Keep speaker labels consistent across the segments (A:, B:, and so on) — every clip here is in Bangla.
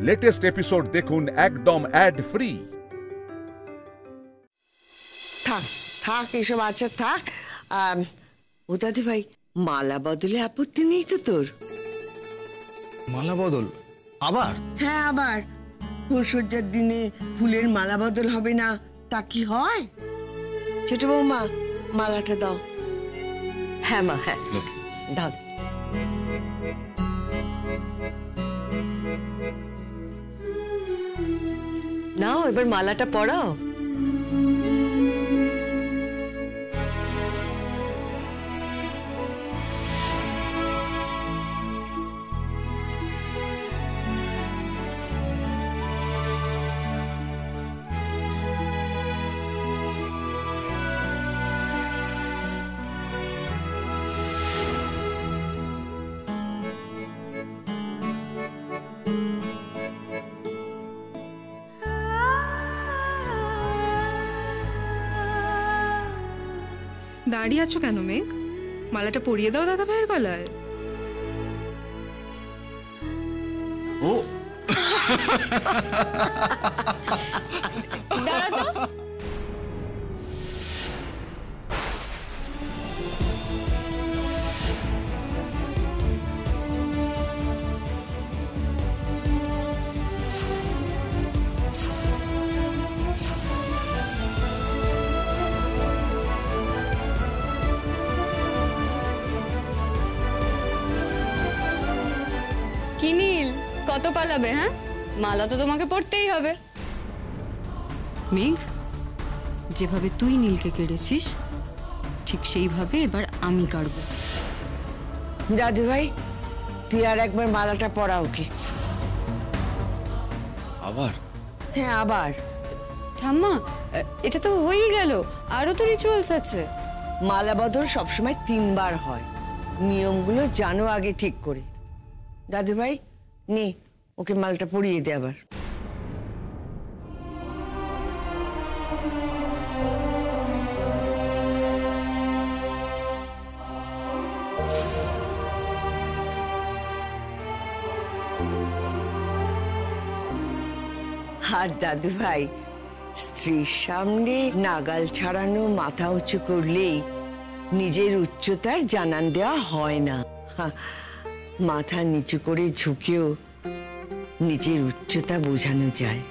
A: লেটেস্ট এপিসোড দেখুন একদম অ্যাড ফ্রি।
B: থাক থাক এসব আচার থাক। ও দাদি ভাই, মালা বদলে আপত্তি নেই তো তোর?
C: মালা বদল আবার?
B: হ্যাঁ আবার। ফুলসজ্জার দিনে ফুলের মালা বদল হবে না তা কি হয়? ছোট বৌমা, মালাটা দাও।
D: হ্যাঁ মা, হ্যাঁ দাও। নাও এবার মালাটা পরাও।
E: দাঁড়িয়ে আছো কেন মেঘ? মালাটা পরিয়ে দাও দাদা ভাইয়ের গলায়।
C: ও
D: দাঁড়া তো। কি নীল, কত পালাবে? হ্যাঁ, মালা তো তোমাকে পড়তেই হবে।
F: মেঘ, যেভাবে তুই নীলকে কেড়েছিস ঠিক সেইভাবে এবার আমি কাড়ব।
B: দাদু ভাই, তুই আর একবার মালাটা পরা ওকে।
C: আবার?
B: হ্যাঁ আবার।
D: ঠাম্মা, এটা তো হয়েই গেল, আরো তো রিচুয়ালস আছে।
B: মালা বদল সবসময় 3 বার হয়। নিয়মগুলো জানো আগে ঠিক করে। দাদু ভাই নে, ওকে মালাটা পরিয়ে দে আবার। আর দাদু ভাই, স্ত্রীর সামনে নাগাল ছাড়ানো মাথা উঁচু করলেই নিজের উচ্চতার জানান দেওয়া হয় না। মাথা নিচু করে ঝুঁকেও নিজের উচ্চতা বোঝানো যায়।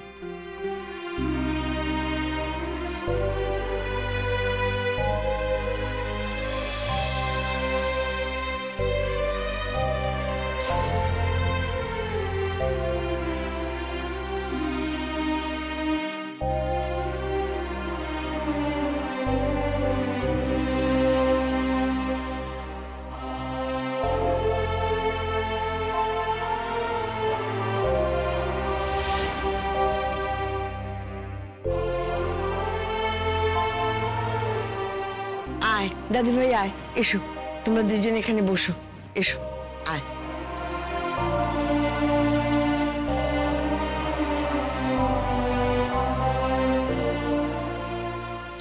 B: আয় দাদু ভাই আয়, এসো তোমরা দুজন এখানে বসো, এসো আয়।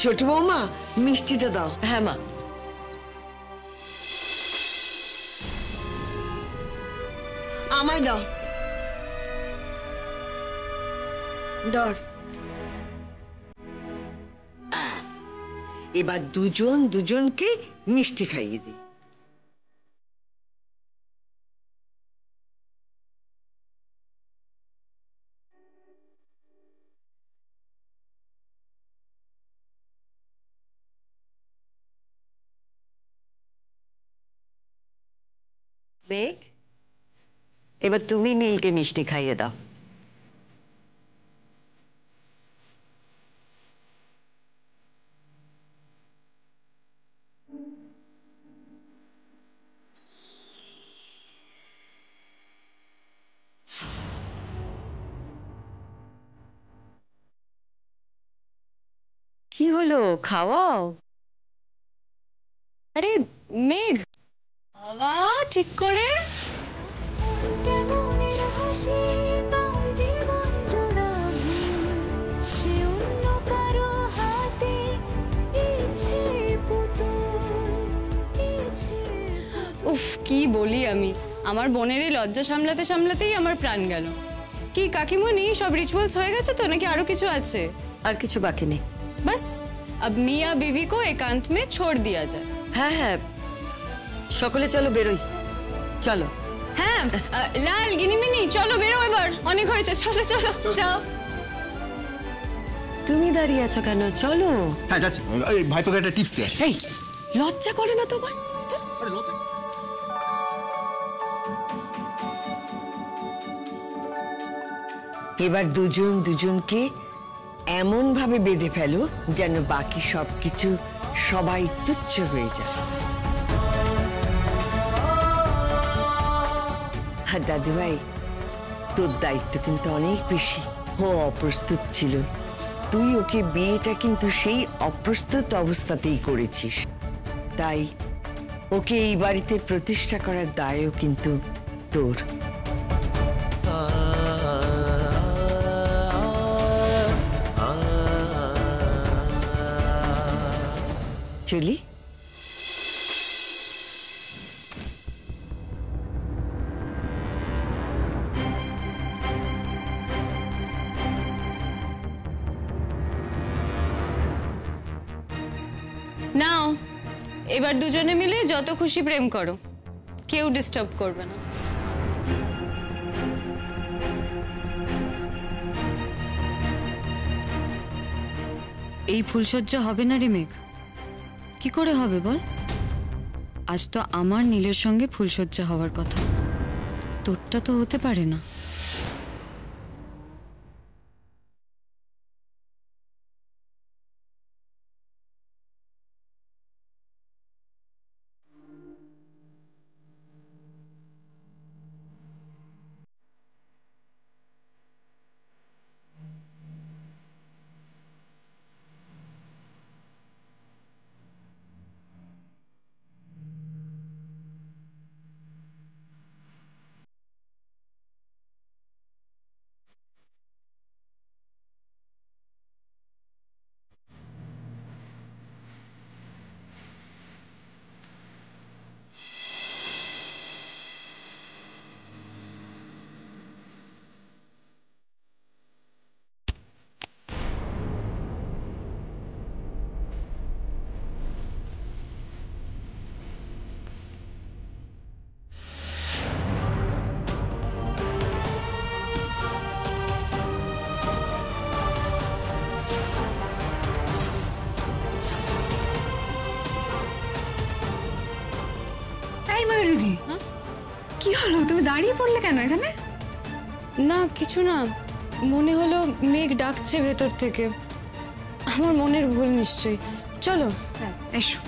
B: ছোট বৌমা, মিষ্টিটা দাও।
D: হ্যাঁ মা।
B: আমায় দাও। ধর। এবার দুজন দুজনকে মিষ্টি খাইয়ে দিই।
D: মেঘ, এবার তুমি নীলকে মিষ্টি খাইয়ে দাও। কি হলো, খাওয়াও। আরে মেঘ, বাবা ঠিক করে। উফ, কি বলি আমি, আমার বোনের এই লজ্জা সামলাতে সামলাতেই আমার প্রাণ গেল। কি কাকিমণি, সব রিচুয়ালস হয়ে গেছে তো, নাকি আরো কিছু আছে?
G: আর কিছু বাকি নেই।
D: बस अब मियाँ बीवी को एकांत में छोड़ दिया जाए।
G: হ্যাঁ হ্যাঁ, সকলে চলো বেরোই, চলো।
D: হ্যাঁ লাল গিনিমিনি চলো বেরো, এবার অনেক হয়েছে, চলো চলো যাও।
G: তুমি দাঁড়িয়ে আছো কেন? চলো।
C: হ্যাঁ যাচ্ছি, এই ভাইপোকে একটা টিপস দিয়ে আসি।
G: এই লজ্জা করে না তোমার?
B: এবার দুজন দুজনকে এমন ভাবে বেঁধে ফেলো যেন বাকি সবকিছু সবাই তুচ্ছ হয়ে যায়। হ্যাঁ দাদু ভাই, তোর দায়িত্ব কিন্তু অনেক বেশি। ও অপ্রস্তুত ছিল, তুই ওকে বিয়েটা কিন্তু সেই অপ্রস্তুত অবস্থাতেই করেছিস, তাই ওকে এই বাড়িতে প্রতিষ্ঠা করার দায়ও কিন্তু তোর। চলি।
D: নাও এবার দুজনে মিলে যত খুশি প্রেম করো, কেউ ডিস্টার্ব করবে না।
F: এই ফুলসজ্জা হবে না রে মেঘ, কি করে হবে বল? আজ তো আমার নীলের সঙ্গে ফুলসজ্জা হওয়ার কথা, তোরটা তো হতে পারে না।
E: এই ময়ূরী, কি হলো? তুমি দাঁড়িয়ে পড়লে কেন এখানে?
D: না কিছু না, মনে হলো মেঘ ডাকছে ভেতর থেকে, আমার মনের ভুল নিশ্চয়ই। চলো।
E: হ্যাঁ এসো।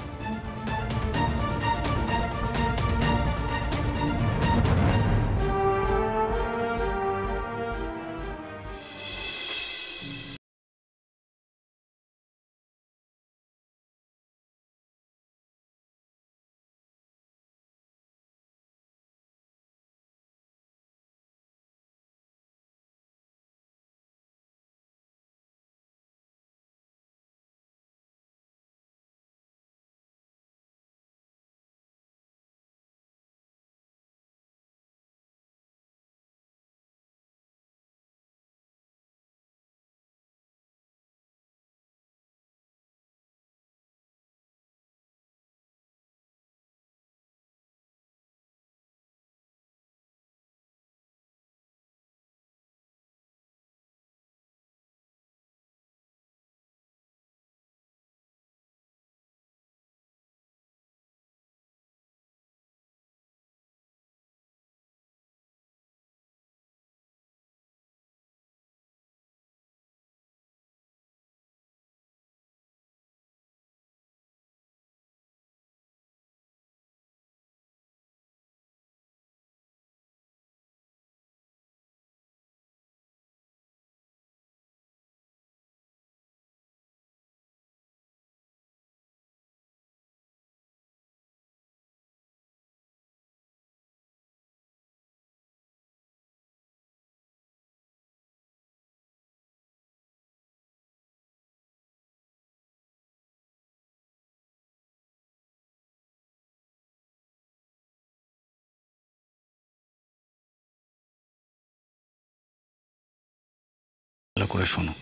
C: ভালো করে শোনো,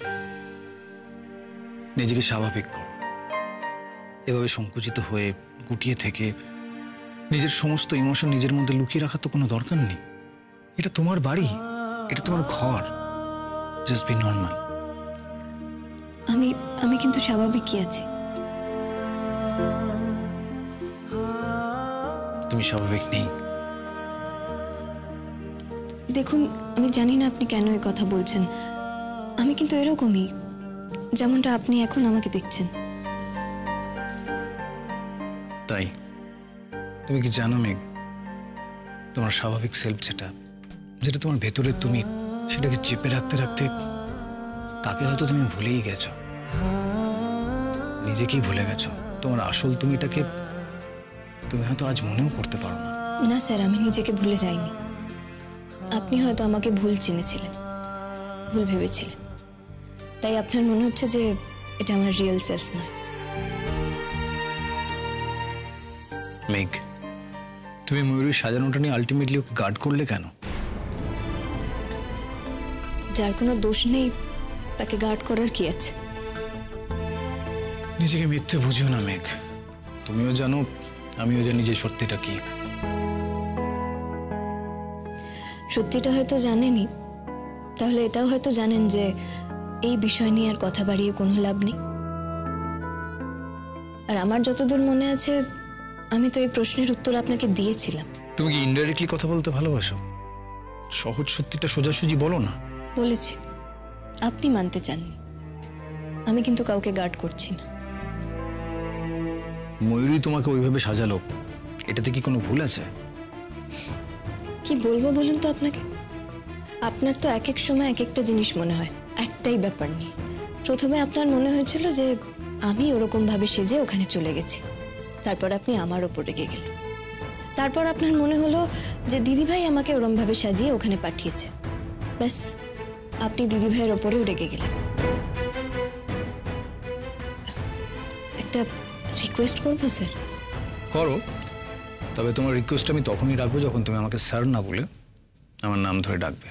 C: নিজেকে স্বাভাবিক করো। এভাবে সংকুচিত হয়ে গুটিয়ে থেকে নিজের সমস্ত ইমোশন নিজের মধ্যে লুকিয়ে রাখার তো কোনো দরকার নেই। এটা তোমার বাড়ি, এটা তোমার ঘর। Just be normal.
D: আমি কিন্তু স্বাভাবিকই আছি।
C: তুমি স্বাভাবিক নেই।
D: দেখুন, আমি জানি না আপনি কেন এই কথা বলছেন। আমি কিন্তু এরকমই, যেমনটা আপনি এখন আমাকে দেখছেন।
C: তাই তুমি কি জানো মেঘ, তোমার স্বাভাবিক সেলফ যেটা তোমার ভেতরে তুমি, সেটাকে চেপে রাখতে রাখতে তাকে হয়তো তুমি ভুলেই গেছো, নিজেকেই ভুলে গেছো। তোমার আসল তুমিটাকে তুমি হয়তো আজ মনেও করতে পারো না।
D: না স্যার, আমি নিজেকে ভুলে যাইনি। আপনি হয়তো আমাকে ভুল চিনেছিলেন, ভুল ভেবেছিলেন, তাই আপনার মনে হচ্ছে যে এটা আমার রিয়েল সেলফ নয়।
C: মেঘ, তুমি ময়ূরীর সাজানোটা নিয়ে আলটিমেটলি ওকে গার্ড করলে কেন?
D: যার কোনো দোষ নেই তাকে গার্ড করার কি আছে?
C: নিজেকে মিথ্যে বুঝিও না মেঘ। তুমিও জানো, আমিও জানি যে সত্যিটা কি।
D: সত্যিটা হয়তো জানেনই, তাহলে এটাও হয়তো জানেন যে এই বিষয় নিয়ে আর কথা বাড়িয়ে কোনো লাভ নেই। আর আমার যতদূর মনে আছে, আমি তো এই প্রশ্নের উত্তর আপনাকে দিয়েছিলাম।
C: তুমি কি ইনডাইরেক্টলি কথা বলতে ভালোবাসো? সহজ সত্যিটা সোজাসুজি বলো না।
D: বলেছি, আপনি মানতে চাননি। আমি কিন্তু কাউকে গার্ড করছি না।
C: ময়ূরী তোমাকে ওইভাবে সাজালো, এটাতে কি কোনো ভুল আছে?
D: কি বলবো বলুন তো আপনাকে? আপনার তো এক এক সময় এক একটা জিনিস মনে হয় একটাই ব্যাপার নিয়ে। প্রথমে আপনার মনে হয়েছিল যে আমি ওরকম ভাবে সেজে ওখানে চলে গেছি, তারপর আপনি আমার ওপর রেগে গেলেন। তারপর আপনার মনে হলো যে দিদিভাই আমাকে ওরম ভাবে সাজিয়ে ওখানে পাঠিয়েছে, ব্যাস আপনি দিদিভাইয়ের ওপরেও রেগে গেলেন। একটা রিকোয়েস্ট করবো স্যার?
C: করো, তবে তোমার রিকোয়েস্ট আমি তখনই রাখবো যখন তুমি আমাকে স্যার না বলে আমার নাম ধরে ডাকবে।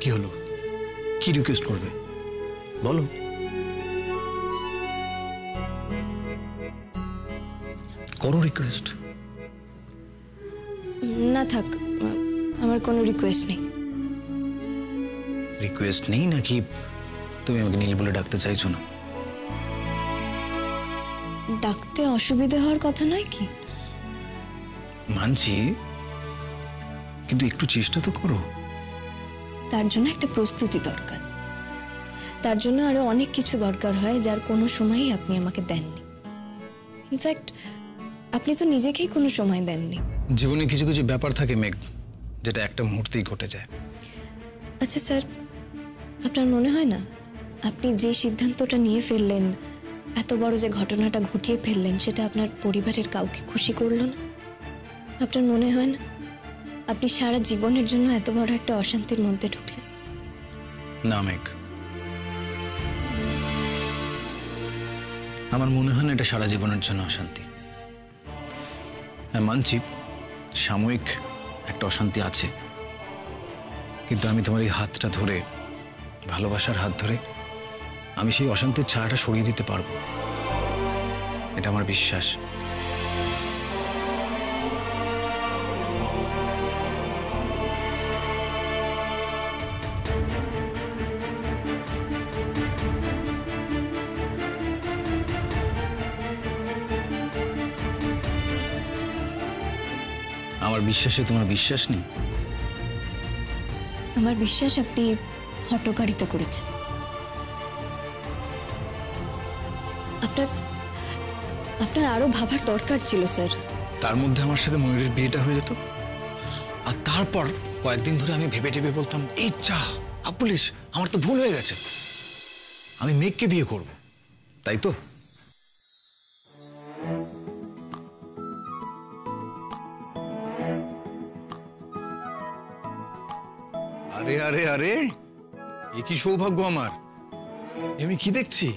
C: কি হলো? কি রিকোয়েস্ট করবে বলো। করো রিকোয়েস্ট।
D: না থাক, আমার কোনো রিকোয়েস্ট নেই।
C: রিকোয়েস্ট নেই নাকি তুমি আমাকে নীল বলে ডাকতে চাইছো না?
D: ডাকতে অসুবিধা হওয়ার কথা নয় কি?
C: মানছি, কিন্তু একটু চেষ্টা তো করো।
D: তার জন্য একটা প্রস্তুতি দরকার, তার জন্য আরো অনেক কিছু দরকার হয় যার কোনো সময়ই আপনি আমাকে দেননি। ইনফ্যাক্ট আপনি তো নিজেকেই কোনো সময় দেননি।
C: জীবনে কিছু কিছু ব্যাপার থাকে মেঘ, যেটা একটা মুহূর্তেই ঘটে যায়।
D: আচ্ছা স্যার, আপনার মনে হয় না আপনি যে সিদ্ধান্তটা নিয়ে ফেললেন, এত বড় যে ঘটনাটা ঘটিয়ে ফেললেন, সেটা আপনার পরিবারের কাউকে খুশি করলো না? আপনার মনে হয় না আপনি সারা জীবনের জন্য এত বড় একটা অশান্তির মধ্যে ঢুকলেন?
C: না মেঘ, আমার মনে হয় না এটা সারা জীবনের জন্য অশান্তি। হ্যাঁ মানছি, সাময়িক একটা অশান্তি আছে, কিন্তু আমি তোমার এই হাতটা ধরে, ভালোবাসার হাত ধরে, আমি সেই অশান্তির ছায়াটা সরিয়ে দিতে পারবো, এটা আমার বিশ্বাস। আমার বিশ্বাসে তোমার বিশ্বাস নেই?
D: আমার বিশ্বাস আপনি হঠকারিতা করেছেন। আপনার আরো ভাবার দরকার ছিল স্যার।
C: তার মধ্যে আমার সাথে ময়ূরের বিয়েটা হয়ে যেত, আর তারপর কয়েকদিন ধরে আমি ভেবে টেবে বলতাম, এই চা পুলিশ, আমার তো ভুল হয়ে গেছে, আমি মেঘকে বিয়ে করব, তাই তো? আরে আরে আরে, এ কি সৌভাগ্য আমার! আমি কি দেখছি?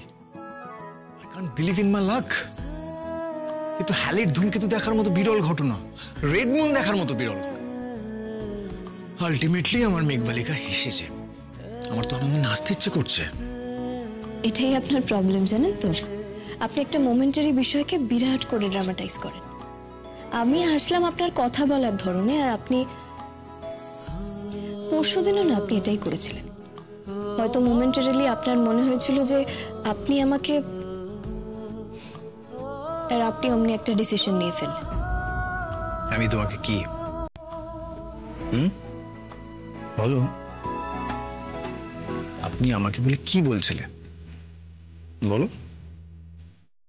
C: I can't believe in my lakh. কিন্তু হ্যালির ধূমকেতু দেখার মতো বিরল ঘটনা, রেড মুন দেখার মতো বিরল ঘটনা। আলটিমেটলি আমার মেঘবালিকা হেসেছে, আমার তো আনন্দে নাচতে ইচ্ছে করছে।
D: এটাই আপনার প্রবলেম, জানেন তো? আপনি একটা মোমেন্টারি বিষয়কে বিরাট করে ড্রামাটাইজ করেন। আমি হাসলাম আপনার কথা বলার ধরনে, আর আপনি পরশুদিনও না আপনি এটাই করেছিলেন। হয়তো মোমেন্টারিলি আপনার মনে হয়েছিল যে আপনি আমাকে, আর আপনি অমনি একটা ডিসিশন নিয়ে ফেললেন।
C: আমি তোমাকে কি বলো, আপনি আমাকে বলে কি বলছিলেন বলো?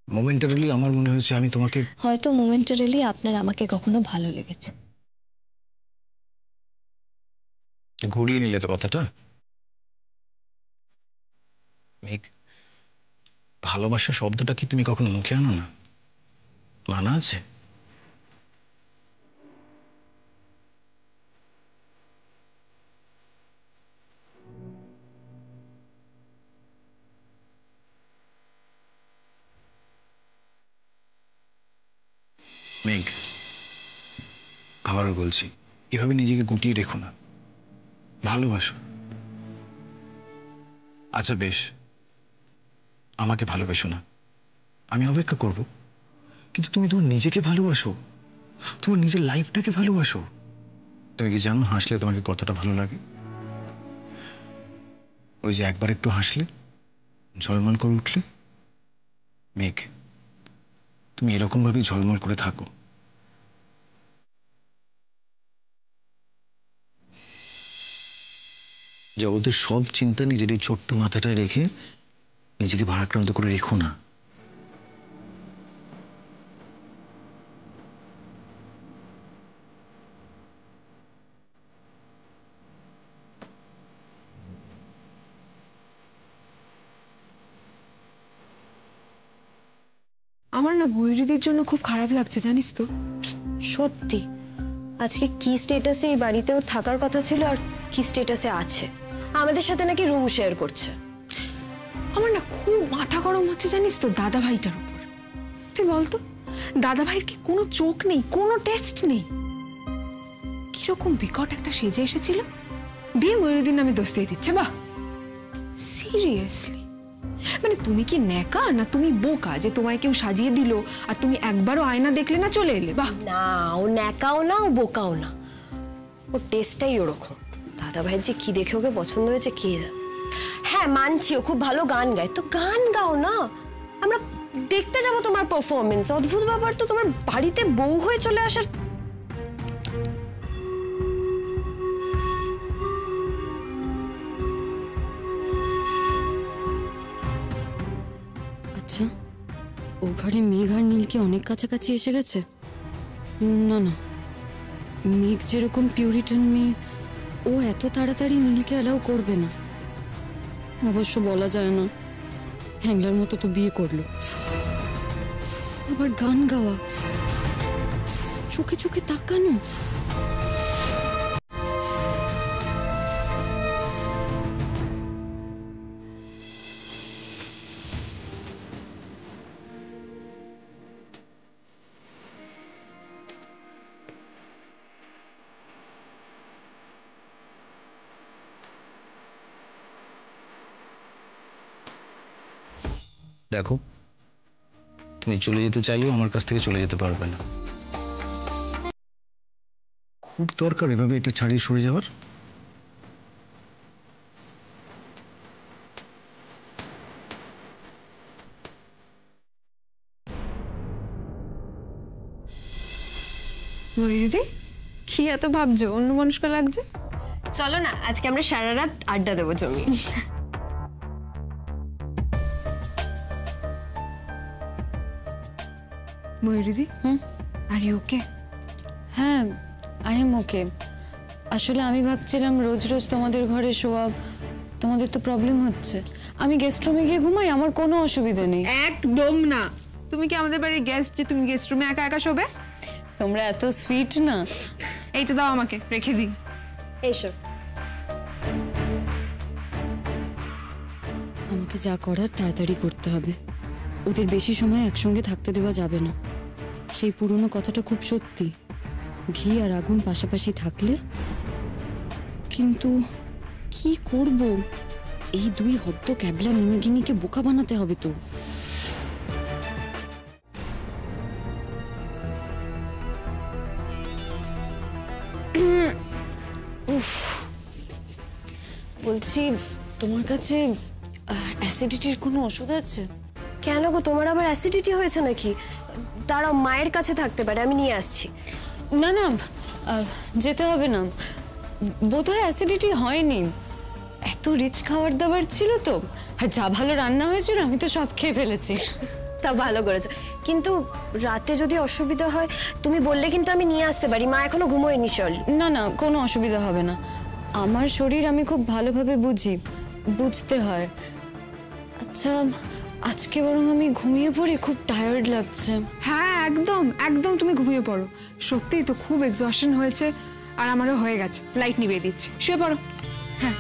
C: মোমেন্টারিলি আমার মনে হয়েছে আমি তোমাকে,
D: হয়তো মোমেন্টারিলি আপনার আমাকে কখনো ভালো লেগেছে।
C: ঘুরিয়ে নিলে তো কথাটা। মেঘ, ভালোবাসা শব্দটা কি তুমি কখনো মুখে আনো না? মানা আছে? মেঘ, আবারও বলছি, এভাবে নিজেকে গুটিয়ে রেখো না, ভালোবাসো। আচ্ছা বেশ, আমাকে ভালোবাসো না, আমি অপেক্ষা করব, কিন্তু তুমি তোমার নিজেকে ভালোবাসো, তোমার নিজের লাইফটাকে ভালোবাসো। তুমি কি জানো হাসলে তোমাকে কতটা ভালো লাগে? ওই যে একবার একটু হাসলে, ঝলমল করে উঠলে। মেঘ, তুমি এরকম ভাবেই ঝলমল করে থাকো। জগতের সব চিন্তা নিজের এই ছোট্ট মাথাটায় রেখে নিজেকে ভারাক্রান্ত করে রেখো না।
E: আমার না বৈরিদির জন্য খুব খারাপ লাগছে, জানিস তো?
D: সত্যি, আজকে কি স্ট্যাটাসে এই বাড়িতে ওর থাকার কথা ছিল আর কি স্ট্যাটাসে আছে। আমাদের সাথে নাকি রুম শেয়ার করছে।
E: আমার না খুব মাথা গরম হচ্ছে, জানিস তো, দাদা ভাইটার উপর। তুই বলতো, দাদা ভাইয়ের কি কোনো চোখ নেই, কোনো টেস্ট নেই? কিরকম বিকট একটা সেজে এসেছিল, দিয়ে ময়ূরীর নামে দোষ দিয়ে দিচ্ছে। বাহ, সিরিয়াসলি? মানে তুমি কি নেকা না তুমি বোকা যে তোমায় কেউ সাজিয়ে দিল আর তুমি একবারও আয়না দেখলে না চলে এলে? বাহ।
D: না, ও ন্যাকাও না, ও বোকাও না, ওর টেস্টটাই ওরকম। দাদা ভাইয়ের যে কি দেখে ওকে পছন্দ হয়েছে কে জানে। হ্যাঁ মানছি ও খুব ভালো গান গায়, তো গান গাও না, আমরা দেখতে যাবো তোমার পারফরমেন্স। অদ্ভুত ব্যাপার তো, তোমার বাড়িতে বউ হয়ে চলে আসার।
F: আচ্ছা, ও ঘরে মেঘ আর নীল কি অনেক কাছাকাছি এসে গেছে? না না, মেঘ যেরকম পিউরিটান মেয়ে, ও এত তাড়াতাড়ি নীলকে অ্যালাউ করবে না। অবশ্য বলা যায় না, হ্যাংলার মতো তো বিয়ে করলো, আবার গান গাওয়া, চোখে চোখে তাকানো।
C: দেখো, তুমি চলে যেতে চাইলেও আমার কাছ থেকে চলে যেতে পারবে না। খুব দরকার এভাবে এটা ছাড়িয়ে সরে যাওয়ার?
E: ময়ূরী, কি এত ভাবছো? অন্য মানুষ লাগছে।
D: চলো না, আজকে আমরা সারা রাত আড্ডা দেবো জমি।
E: ময়ূরী, আর ইউ ওকে?
F: হ্যাঁ, আই এম ওকে। আসলে আমি ভাবছিলাম রোজ রোজ তোমাদের ঘরে শোয়া, তোমাদের তো প্রবলেম হচ্ছে। আমি গেস্ট রুমে গিয়ে ঘুমাই, আমার কোনো অসুবিধা নেই।
E: একদম না। তুমি কি আমাদের বাড়ির গেস্ট যে তুমি গেস্ট রুমে একা একা শোবে?
F: তোমরা এত সুইট না।
E: এইটা দাও আমাকে, রেখে দিই।
D: এইসব
F: আমাকে যা করার তাড়াতাড়ি করতে হবে, ওদের বেশি সময় একসঙ্গে থাকতে দেওয়া যাবে না। সেই পুরনো কথাটা খুব সত্যি, ঘি আর আগুন পাশাপাশি থাকলে। কিন্তু কি করব, এই দুই হদ্দ ক্যাবলা মিনিগিনিকে বোকা বানাতে হবে তো। বলছি, তোমার কাছে অ্যাসিডিটির কোনো ওষুধ আছে?
D: কেন গো, তোমার আবার অ্যাসিডিটি হয়েছে নাকি? তারা মায়ের কাছে থাকতে পারে, আমি নিয়ে আসছি।
F: না না, যেতে হবে না, বোধহয় অ্যাসিডিটি হয়নি। এত রিচ খাবার দাবার ছিল তো, আর যা ভালো রান্না হয়েছিল আমি তো সব খেয়ে ফেলেছি।
D: তা ভালো করেছে, কিন্তু রাতে যদি অসুবিধা হয় তুমি বললে কিন্তু আমি নিয়ে আসতে পারি। মা এখনো ঘুমোয়নি চল।
F: না না, কোনো অসুবিধা হবে না, আমার শরীর আমি খুব ভালোভাবে বুঝি, বুঝতে হয়। আচ্ছা, আজকে বরং আমি ঘুমিয়ে পড়ি, খুব টায়ার্ড লাগছে।
E: হ্যাঁ, একদম একদম তুমি ঘুমিয়ে পড়ো। সত্যিই তো খুব এক্সস্টন হয়েছে, আর আমারও হয়ে গেছে। লাইট নিভিয়ে দিচ্ছি, শুয়ে পড়ো।
F: হ্যাঁ।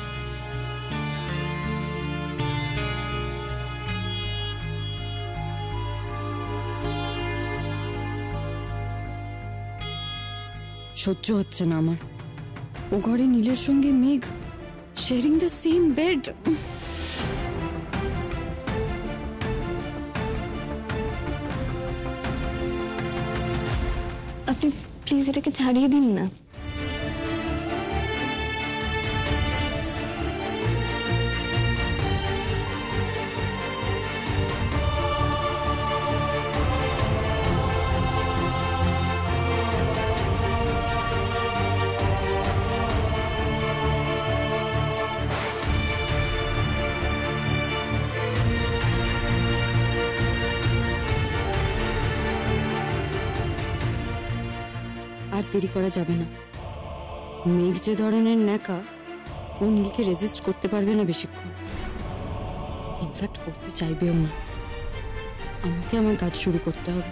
F: সহ্য হচ্ছে না আমার, ও ঘরে নীলের সঙ্গে মেঘ শেয়ারিং দ্য সেম বেড।
D: আপনি প্লিজ এটাকে ছাড়িয়ে দিন না।
F: আর দেরি করা যাবে না। মেঘ যে ধরনের ন্যাকা, ও নীলকে রেজিস্ট করতে পারবে না বেশিক্ষণ, ইনফ্যাক্ট করতে চাইবেও না। আমাকে আমার কাজ শুরু করতে হবে।